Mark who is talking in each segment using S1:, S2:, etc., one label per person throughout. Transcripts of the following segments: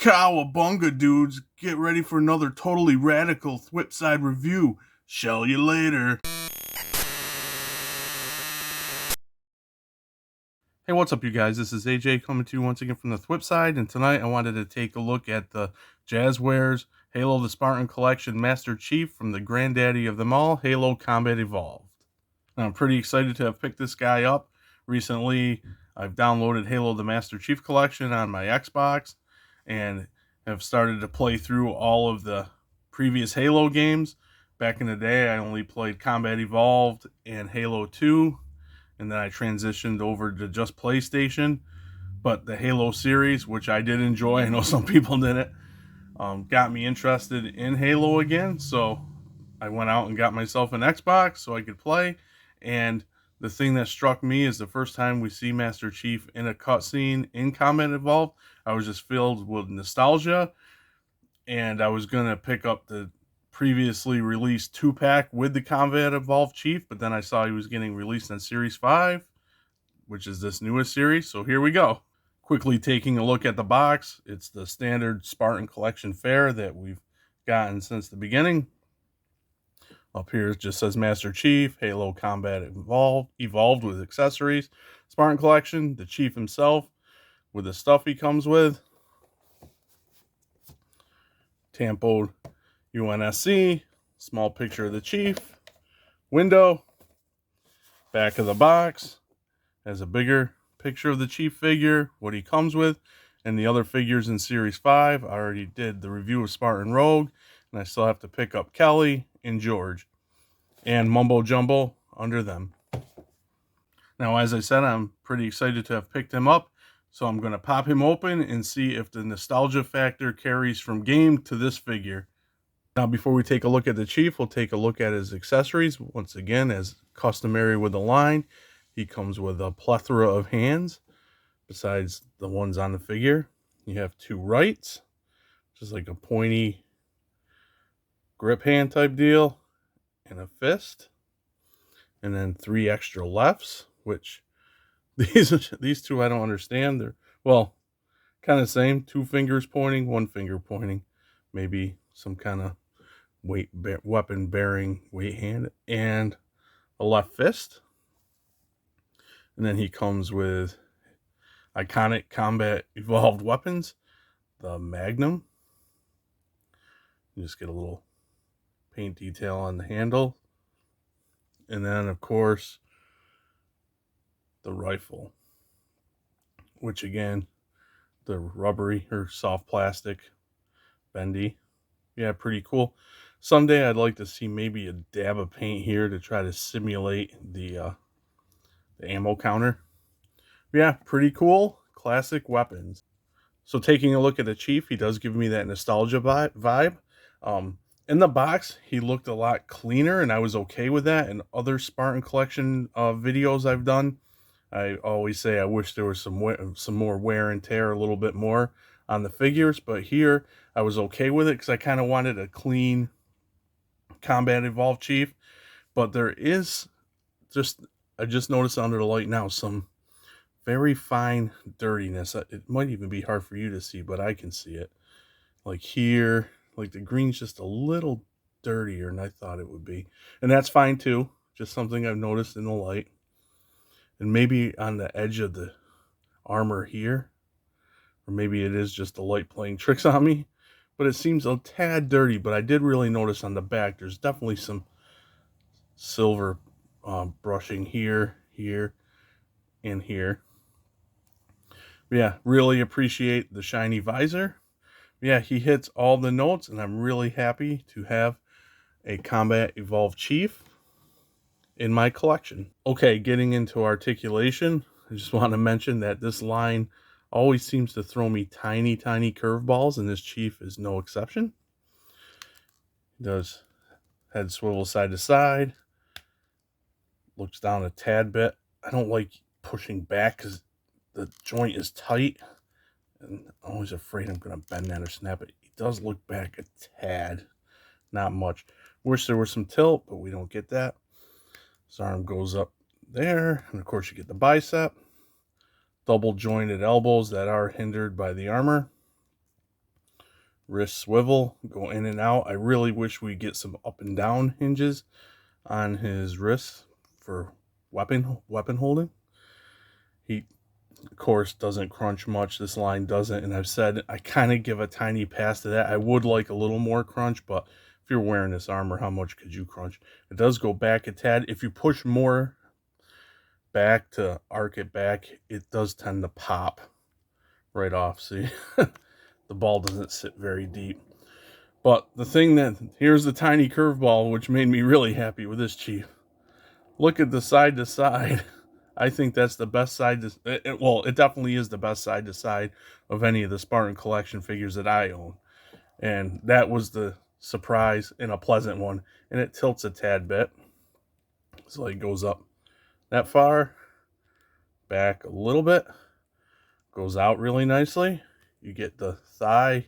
S1: Cowabunga, dudes. Get ready for another totally radical Thwipside review. Shell you later. Hey, what's up, you guys? This is AJ coming to you once again from the Thwipside, and tonight I wanted to take a look at the Jazwares Halo Spartan Collection Master Chief from the granddaddy of them all, Halo Combat Evolved. Now, I'm pretty excited to have picked this guy up. Recently, I've downloaded Halo the Master Chief Collection on my Xbox, and have started to play through all of the previous Halo games. Back in the day, I only played Combat Evolved and Halo 2, and then I transitioned over to just PlayStation. But the Halo series, which I did enjoy, I know some people didn't, got me interested in Halo again. So I went out and got myself an Xbox so I could play. And the thing that struck me is the first time we see Master Chief in a cutscene in Combat Evolved, I was just filled with nostalgia, and I was going to pick up the previously released 2-pack with the Combat Evolved Chief, but then I saw he was getting released on Series 5, which is this newest series, so here we go. Quickly taking a look at the box, it's the standard Spartan Collection fare that we've gotten since the beginning. Up here it just says Master Chief, Halo Combat Evolved with accessories, Spartan Collection, the Chief himself with the stuff he comes with, tampoed UNSC, small picture of the Chief, window, back of the box has a bigger picture of the Chief figure, what he comes with, and the other figures in Series 5. I already did the review of Spartan Rogue, and I still have to pick up Kelly and George and Mumbo Jumbo under them. Now, as I said, I'm pretty excited to have picked him up, so I'm going to pop him open and see if the nostalgia factor carries from game to this figure. Now, before we take a look at the Chief, we'll take a look at his accessories. Once again, as customary with the line, he comes with a plethora of hands besides the ones on the figure. You have 2 rights, just like a pointy grip hand type deal, and a fist, and then 3 extra lefts, which these 2 I don't understand. They're, well, kind of same, 2 fingers pointing, 1 finger pointing, maybe some kind of weapon bearing weight hand, and a left fist. And then he comes with iconic Combat Evolved weapons, the Magnum. You just get a little paint detail on the handle. And then, of course, the rifle, which again, the rubbery or soft plastic, bendy. Yeah, pretty cool. Someday I'd like to see maybe a dab of paint here to try to simulate the ammo counter. Yeah, pretty cool. Classic weapons. So taking a look at the Chief, he does give me that nostalgia vibe. In the box, he looked a lot cleaner, and I was okay with that. In other Spartan Collection videos I've done, I always say I wish there was some more wear and tear, a little bit more on the figures. But here, I was okay with it because I kind of wanted a clean Combat Evolved Chief. But there is I just noticed under the light now some very fine dirtiness. It might even be hard for you to see, but I can see it. Like here, like the green's just a little dirtier than I thought it would be. And that's fine too. Just something I've noticed in the light. And maybe on the edge of the armor here. Or maybe it is just the light playing tricks on me. But it seems a tad dirty. But I did really notice on the back, there's definitely some silver brushing here, and here. Yeah, really appreciate the shiny visor. Yeah, he hits all the notes, and I'm really happy to have a Combat Evolved Chief in my collection. Okay, getting into articulation, I just want to mention that this line always seems to throw me tiny curveballs, and this Chief is no exception. He does head swivel side to side, looks down a tad bit. I don't like pushing back because the joint is tight, and I'm always afraid I'm going to bend that or snap it. He does look back a tad, not much. Wish there was some tilt, but we don't get that. His arm goes up there, and of course you get the bicep. Double jointed elbows that are hindered by the armor. wrist swivel, go in and out. I really wish we get some up and down hinges on his wrists for weapon holding. He, of course, doesn't crunch much. This line doesn't, and I've said I kind of give a tiny pass to that. I would like a little more crunch, but if you're wearing this armor, how much could you crunch? It does go back a tad. If you push more back to arc it back, it does tend to pop right off. See, the ball doesn't sit very deep. But the thing here's the tiny curveball, which made me really happy with this Chief. Look at the side to side. I think that's the best side to, well, it definitely is the best side to side of any of the Spartan Collection figures that I own. And that was the surprise and a pleasant one. And it tilts a tad bit. So it goes up that far, back a little bit, goes out really nicely. You get the thigh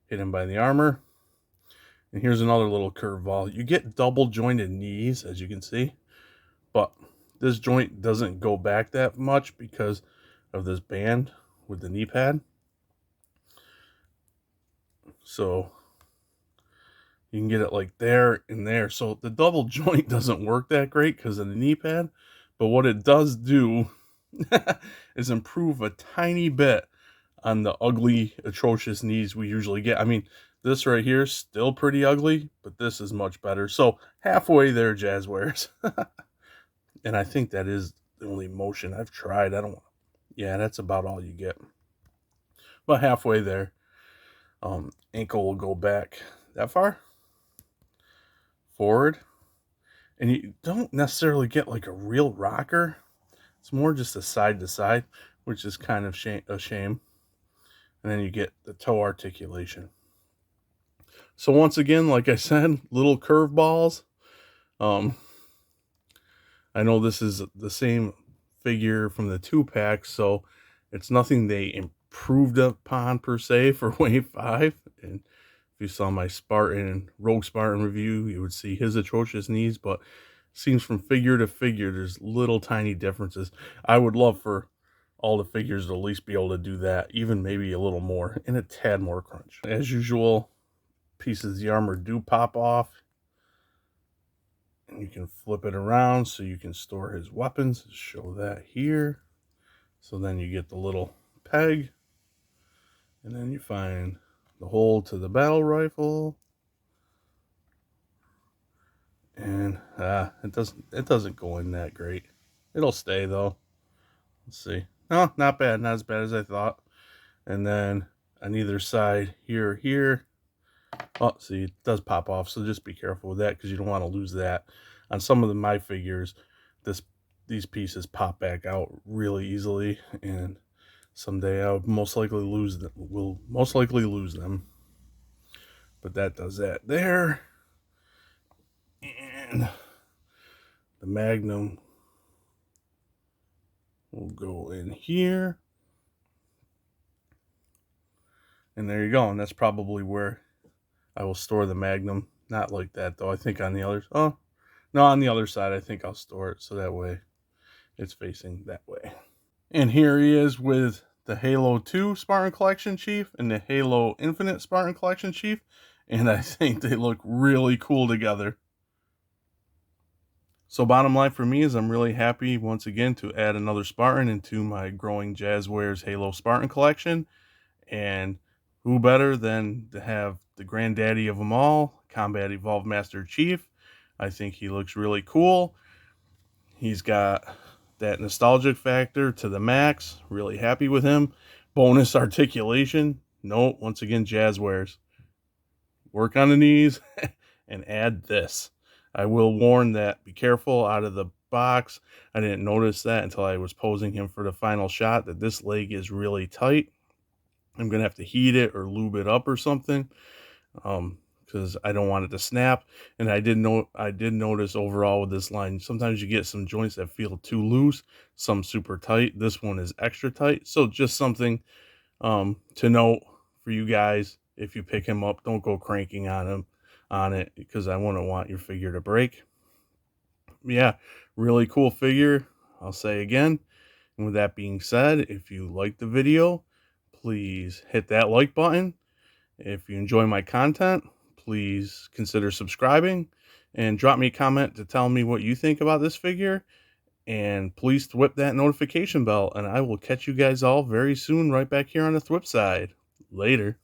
S1: hidden by the armor. And here's another little curveball. You get double jointed knees, as you can see, but this joint doesn't go back that much because of this band with the knee pad. So you can get it like there and there. So the double joint doesn't work that great because of the knee pad. But what it does do is improve a tiny bit on the ugly, atrocious knees we usually get. I mean, this right here is still pretty ugly, but this is much better. So halfway there, Jazwares. And I think that is the only motion I've tried. Yeah, that's about all you get. But halfway there. Ankle will go back that far. Forward. And you don't necessarily get like a real rocker. It's more just a side to side, which is kind of a shame. And then you get the toe articulation. So once again, like I said, little curveballs. I know this is the same figure from the 2-pack, so it's nothing they improved upon per se for Wave 5. And if you saw my Rogue Spartan review, you would see his atrocious knees, but it seems from figure to figure, there's little tiny differences. I would love for all the figures to at least be able to do that, even maybe a little more, and a tad more crunch. As usual, pieces of the armor do pop off. And you can flip it around so you can store his weapons. Show that here. So then you get the little peg. And then you find the hole to the battle rifle. And it doesn't go in that great. It'll stay though. Let's see. No, not bad. Not as bad as I thought. And then on either side, here. Oh, see, it does pop off, so just be careful with that because you don't want to lose that. On some of my figures, these pieces pop back out really easily, and someday I'll most likely lose them. Will most likely lose them. But that does that there. And the Magnum will go in here. And there you go, and that's probably where I will store the Magnum. Not like that, though. I think on the others. Oh, no, on the other side, I think I'll store it so that way it's facing that way. And here he is with the Halo 2 Spartan Collection Chief and the Halo Infinite Spartan Collection Chief. And I think they look really cool together. So bottom line for me is I'm really happy once again to add another Spartan into my growing Jazwares Halo Spartan Collection. And who better than to have the granddaddy of them all, Combat Evolved Master Chief. I think he looks really cool. He's got that nostalgic factor to the max. Really happy with him. Bonus articulation. No, once again, Jazwares. Work on the knees and add this. I will warn that be careful out of the box. I didn't notice that until I was posing him for the final shot, that this leg is really tight. I'm going to have to heat it or lube it up or something because I don't want it to snap. And I did notice overall with this line, sometimes you get some joints that feel too loose, some super tight. This one is extra tight. So just something to note for you guys. If you pick him up, don't go cranking on it because I wouldn't want your figure to break. Yeah, really cool figure, I'll say again. And with that being said, if you liked the video, please hit that like button. If you enjoy my content, please consider subscribing and drop me a comment to tell me what you think about this figure. And please thwip that notification bell, and I will catch you guys all very soon right back here on the Thwip side. Later.